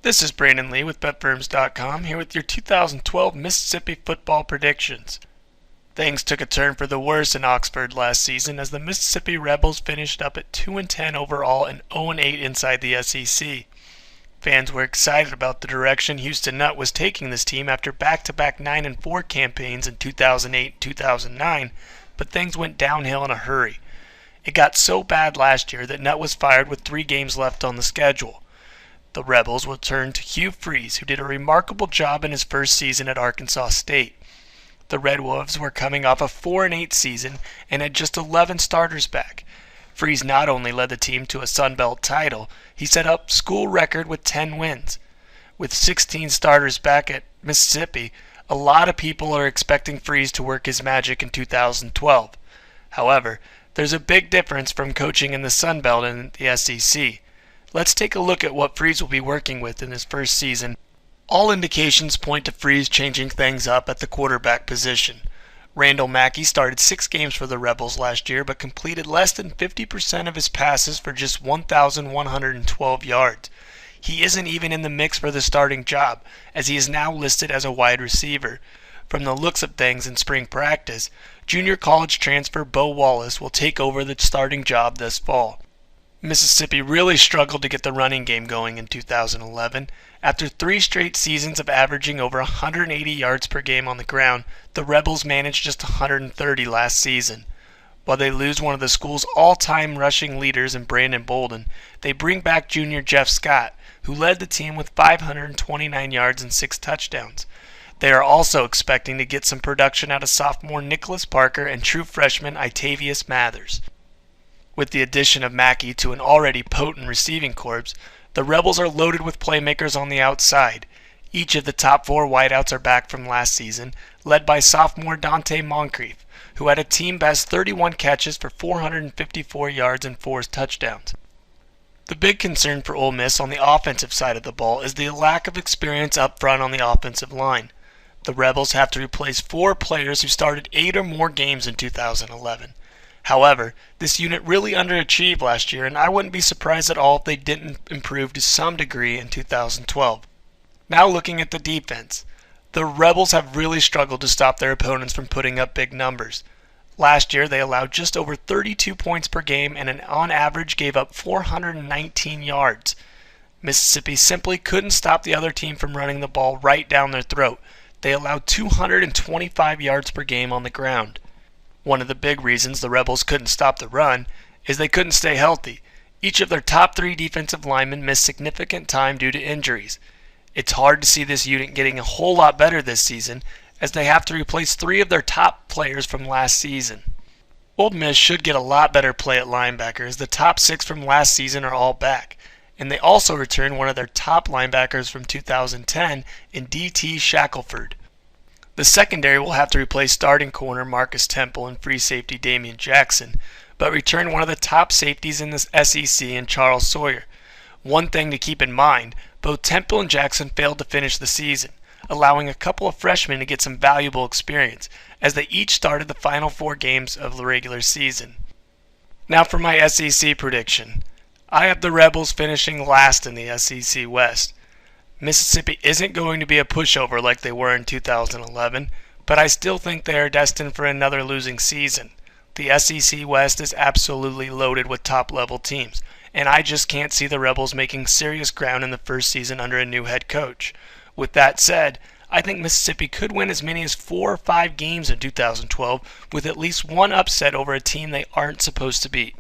This is Brandon Lee with BetFirms.com here with your 2012 Mississippi football predictions. Things took a turn for the worse in Oxford last season as the Mississippi Rebels finished up at 2-10 overall and 0-8 inside the SEC. Fans were excited about the direction Houston Nutt was taking this team after back-to-back 9-4 campaigns in 2008 and 2009, but things went downhill in a hurry. It got so bad last year that Nutt was fired with 3 games left on the schedule. The Rebels will turn to Hugh Freeze, who did a remarkable job in his first season at Arkansas State. The Red Wolves were coming off a 4-8 season and had just 11 starters back. Freeze not only led the team to a Sun Belt title, he set up school record with 10 wins. With 16 starters back at Mississippi, a lot of people are expecting Freeze to work his magic in 2012. However, there's a big difference from coaching in the Sun Belt and the SEC. Let's take a look at what Freeze will be working with in his first season. All indications point to Freeze changing things up at the quarterback position. Randall Mackey started 6 games for the Rebels last year but completed less than 50% of his passes for just 1,112 yards. He isn't even in the mix for the starting job, as he is now listed as a wide receiver. From the looks of things in spring practice, junior college transfer Bo Wallace will take over the starting job this fall. Mississippi really struggled to get the running game going in 2011. After 3 straight seasons of averaging over 180 yards per game on the ground, the Rebels managed just 130 last season. While they lose one of the school's all-time rushing leaders in Brandon Bolden, they bring back junior Jeff Scott, who led the team with 529 yards and 6 touchdowns. They are also expecting to get some production out of sophomore Nicholas Parker and true freshman Itavius Mathers. With the addition of Mackey to an already potent receiving corps, the Rebels are loaded with playmakers on the outside. Each of the top 4 wideouts are back from last season, led by sophomore Dante Moncrief, who had a team-best 31 catches for 454 yards and 4 touchdowns. The big concern for Ole Miss on the offensive side of the ball is the lack of experience up front on the offensive line. The Rebels have to replace 4 players who started 8 or more games in 2011. However, this unit really underachieved last year, and I wouldn't be surprised at all if they didn't improve to some degree in 2012. Now looking at the defense, the Rebels have really struggled to stop their opponents from putting up big numbers. Last year, they allowed just over 32 points per game and on average gave up 419 yards. Mississippi simply couldn't stop the other team from running the ball right down their throat. They allowed 225 yards per game on the ground. One of the big reasons the Rebels couldn't stop the run is they couldn't stay healthy. Each of their top 3 defensive linemen missed significant time due to injuries. It's hard to see this unit getting a whole lot better this season, as they have to replace 3 of their top players from last season. Ole Miss should get a lot better play at linebacker, as the top 6 from last season are all back, and they also return one of their top linebackers from 2010 in D.T. Shackelford. The secondary will have to replace starting corner Marcus Temple and free safety Damian Jackson, but return one of the top safeties in the SEC in Charles Sawyer. One thing to keep in mind, both Temple and Jackson failed to finish the season, allowing a couple of freshmen to get some valuable experience, as they each started the final 4 games of the regular season. Now for my SEC prediction. I have the Rebels finishing last in the SEC West. Mississippi isn't going to be a pushover like they were in 2011, but I still think they are destined for another losing season. The SEC West is absolutely loaded with top-level teams, and I just can't see the Rebels making serious ground in the first season under a new head coach. With that said, I think Mississippi could win as many as 4 or 5 games in 2012 with at least one upset over a team they aren't supposed to beat.